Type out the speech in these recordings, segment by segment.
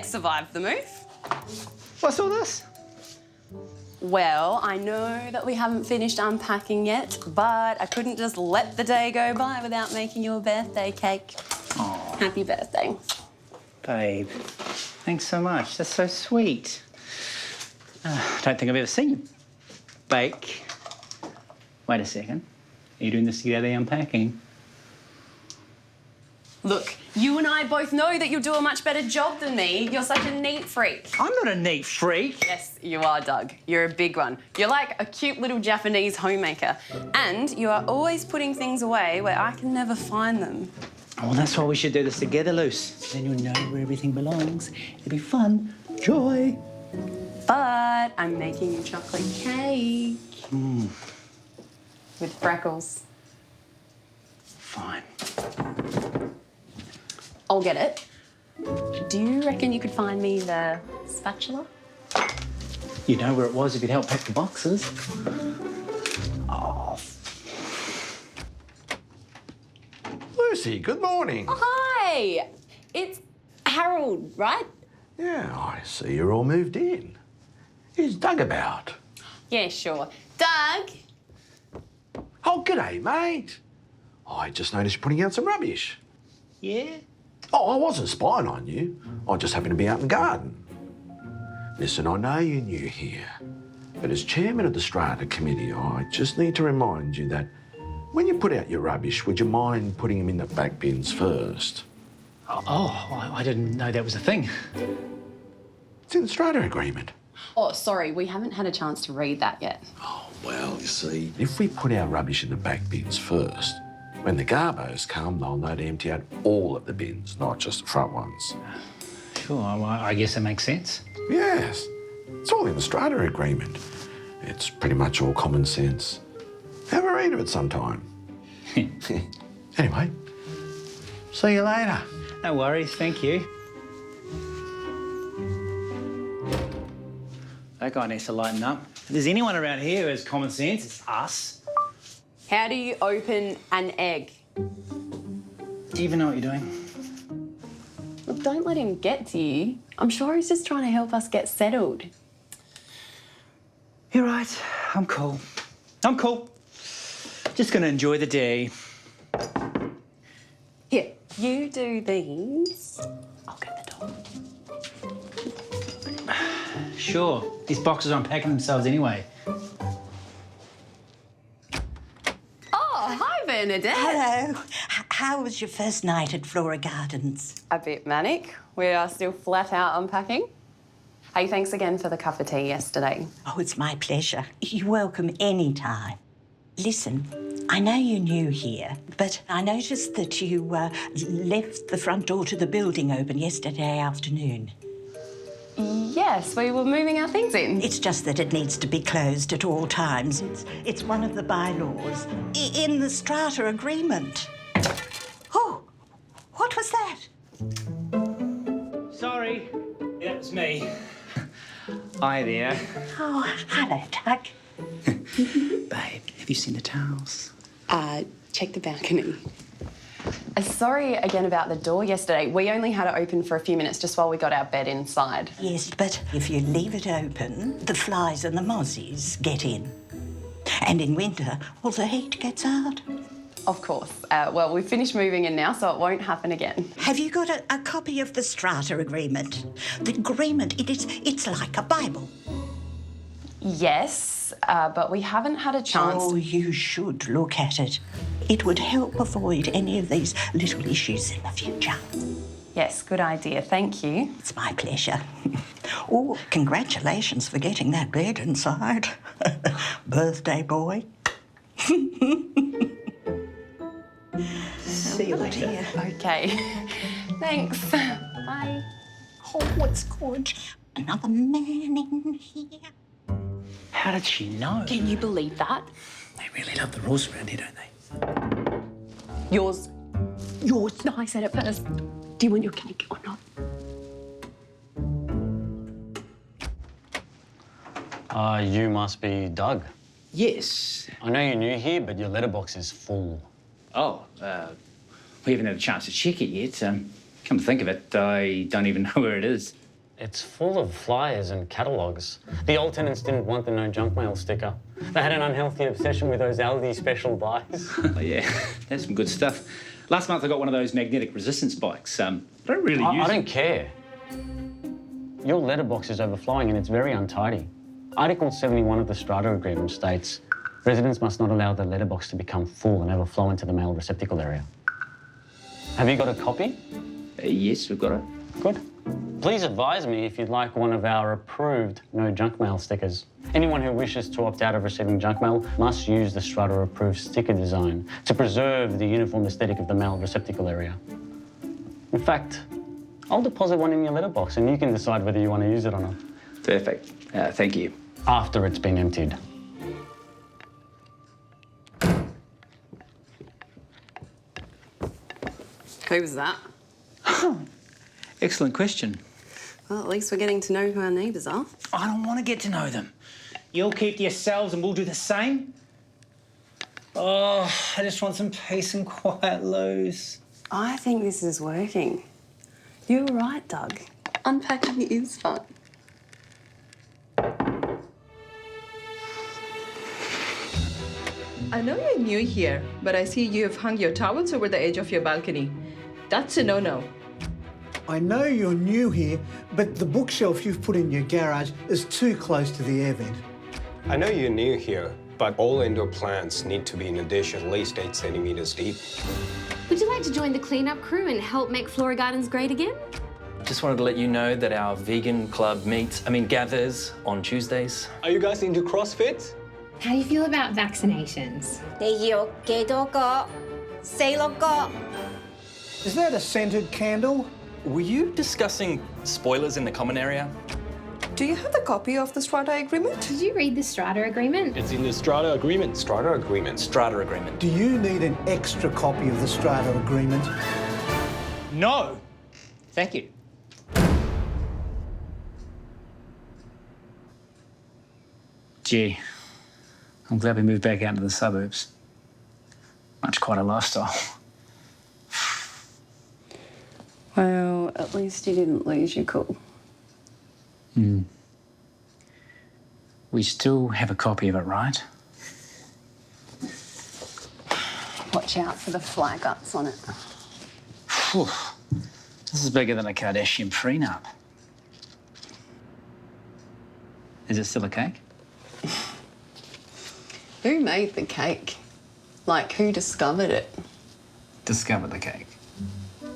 survived the move. What's all this? Well, I know that we haven't finished unpacking yet, but I couldn't just let the day go by without making you a birthday cake. Oh, Happy birthday. babe. Thanks so much. That's so sweet. I don't think I've ever seen you bake. Wait a second. Are you doing this together, unpacking? Look, you and I both know that you'll do a much better job than me. You're such a neat freak. I'm not a neat freak. Yes, you are, Doug. You're a big one. You're like a cute little Japanese homemaker. And you are always putting things away where I can never find them. Oh, that's why we should do this together, Luce. Then you'll know where everything belongs. It'll be fun. Joy. But I'm making you chocolate cake. With freckles. Fine. I'll get it. Do you reckon you could find me the spatula? You know where it was if you'd help pack the boxes. Oh. Lucy, good morning. Oh, hi! It's Harold, right? Yeah, I see you're all moved in. Is Doug about? Yeah, sure. Doug! Oh, g'day, mate. I just noticed you're putting out some rubbish. Yeah? Oh, I wasn't spying on you. I just happened to be out in the garden. Listen, I know you're new here, but as chairman of the Strata committee, I just need to remind you that when you put out your rubbish, would you mind putting them in the back bins first? Oh, I didn't know that was a thing. It's in the Strata agreement. Oh, sorry, we haven't had a chance to read that yet. Oh, well, you see, if we put our rubbish in the back bins first, when the garbos come, they'll know to empty out all of the bins, not just the front ones. Sure, well, I guess that makes sense. Yes, it's all in the Strata agreement. It's pretty much all common sense. Have a read of it sometime. Anyway, see you later. No worries, thank you. That guy needs to lighten up. If there's anyone around here who has common sense, it's us. How do you open an egg? Do you even know what you're doing? Look, don't let him get to you. I'm sure he's just trying to help us get settled. You're right. I'm cool. I'm cool. Just gonna enjoy the day. Here, you do these. I'll get the door. Sure. These boxes are unpacking themselves anyway. Oh, hi, Bernadette. Hello. How was your first night at Flora Gardens? A bit manic. We are still flat out unpacking. Hey, thanks again for the cup of tea yesterday. Oh, it's my pleasure. You're welcome any time. Listen, I know you're new here, but I noticed that you left the front door to the building open yesterday afternoon. Yes, we were moving our things in. It's just that it needs to be closed at all times. It's one of the bylaws in the Strata agreement. Oh, what was that? Sorry. Yeah, it was me. Hi there. Oh, hello, Doug. Babe, have you seen the towels? Check the balcony. Sorry again about the door yesterday. We only had it open for a few minutes just while we got our bed inside. Yes, but if you leave it open, the flies and the mozzies get in. And in winter, all the heat gets out. Of course. Well, we've finished moving in now, so it won't happen again. Have you got a copy of the Strata agreement? The agreement, it's like a Bible. Yes, but we haven't had a chance. Oh, you should look at it. It would help avoid any of these little issues in the future. Yes, good idea. Thank you. It's my pleasure. Oh, congratulations for getting that bed inside. Birthday boy. See you later. Okay. Thanks. Bye. Oh, it's good. Another man in here. How did she know? Can you believe that? They really love the rules around here, don't they? Yours. Yours. No, I said it first. Do you want your cake or not? You must be Doug. Yes. I know you're new here, but your letterbox is full. Oh, we haven't had a chance to check it yet. Come to think of it, I don't even know where it is. It's full of flyers and catalogues. The old tenants didn't want the no junk mail sticker. They had an unhealthy obsession with those Aldi special buys. Oh, yeah, that's some good stuff. Last month I got one of those magnetic resistance bikes. I don't really use I it. don't care. Your letterbox is overflowing and it's very untidy. Article 71 of the Strata Agreement states residents must not allow the letterbox to become full and overflow into the mail receptacle area. Have you got a copy? Yes, we've got it. Good. Please advise me if you'd like one of our approved no junk mail stickers. Anyone who wishes to opt out of receiving junk mail must use the Strata approved sticker design to preserve the uniform aesthetic of the mail receptacle area. In fact, I'll deposit one in your letterbox and you can decide whether you want to use it or not. Perfect. Thank you. After it's been emptied. Who was that? Excellent question. Well, at least we're getting to know who our neighbours are. I don't want to get to know them. You'll keep to yourselves and we'll do the same. Oh, I just want some peace and quiet, Luz. I think this is working. You were right, Doug. Unpacking is fun. I know you're new here, but I see you have hung your towels over the edge of your balcony. That's a no-no. I know you're new here, but the bookshelf you've put in your garage is too close to the air vent. I know you're new here, but all indoor plants need to be in a dish at least 8 centimeters deep. Would you like to join the cleanup crew and help make Flora Gardens great again? Just wanted to let you know that our vegan club gathers on Tuesdays. Are you guys into CrossFit? How do you feel about vaccinations? Is that a scented candle? Were you discussing spoilers in the common area? Do you have the copy of the Strata Agreement? Did you read the Strata Agreement? It's in the Strata Agreement. Strata Agreement. Strata Agreement. Do you need an extra copy of the Strata Agreement? No. Thank you. Gee, I'm glad we moved back out into the suburbs. Much quite a lifestyle. Well, at least you didn't lose your cool. We still have a copy of it, right? Watch out for the fly guts on it. Phew. This is bigger than a Kardashian prenup. Is it still a cake? Who made the cake? Like, who discovered it? Discovered the cake.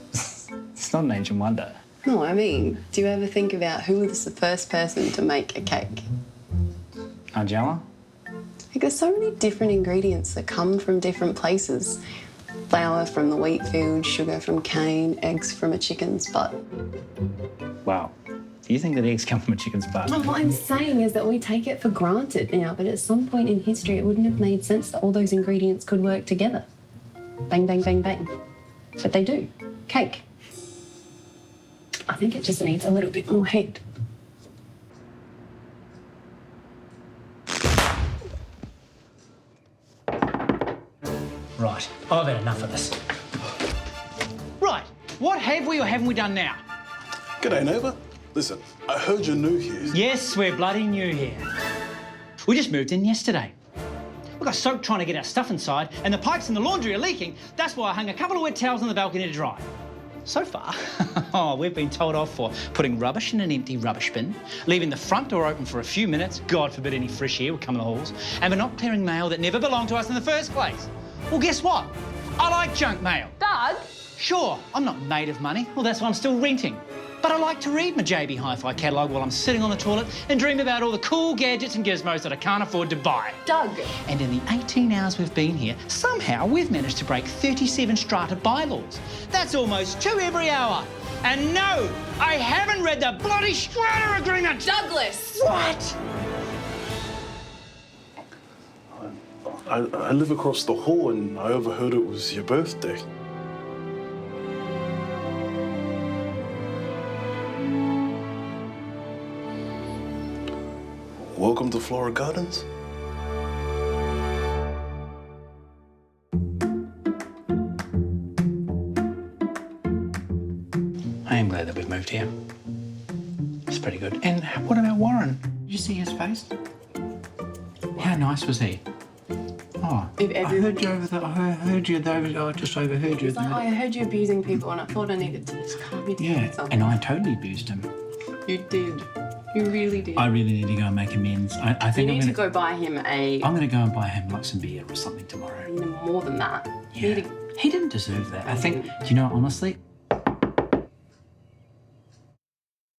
It's not an ancient wonder. No, I mean, do you ever think about who was the first person to make a cake? Nigella? Like, there's so many different ingredients that come from different places. Flour from the wheat field, sugar from cane, eggs from a chicken's butt. Wow. Do you think that eggs come from a chicken's butt? What I'm saying is that we take it for granted now, but at some point in history it wouldn't have made sense that all those ingredients could work together. Bang, bang, bang, bang. But they do. Cake. I think it just needs a little bit more heat. Right, I've had enough of this. Right, what have we or haven't we done now? G'day, neighbour. Listen, I heard you're new here. Yes, we're bloody new here. We just moved in yesterday. We got soaked trying to get our stuff inside, and the pipes in the laundry are leaking. That's why I hung a couple of wet towels on the balcony to dry. So far, we've been told off for putting rubbish in an empty rubbish bin, leaving the front door open for a few minutes, God forbid any fresh air would come in the halls, and for not clearing mail that never belonged to us in the first place. Well, guess what? I like junk mail. Doug? Sure, I'm not made of money. Well, that's why I'm still renting. But I like to read my JB Hi-Fi catalogue while I'm sitting on the toilet and dream about all the cool gadgets and gizmos that I can't afford to buy. Doug! And in the 18 hours we've been here, somehow we've managed to break 37 Strata bylaws. That's almost 2 every hour. And no, I haven't read the bloody Strata Agreement! Douglas! What? I live across the hall and I overheard it was your birthday. Welcome to Flora Gardens. I am glad that we've moved here. you see his face? How nice was he? Oh, If I heard you over there. I heard you there. I just overheard you. It's like, I heard you abusing people, and I thought I needed to just calm you down. Yeah, Something. and I totally abused him. You did. You really did. I really need to go and make amends. I think you need I'm to go buy him a. going to go and buy him like some beer or something tomorrow. More than that. You Yeah. need to. He didn't deserve that. I think, you know, honestly,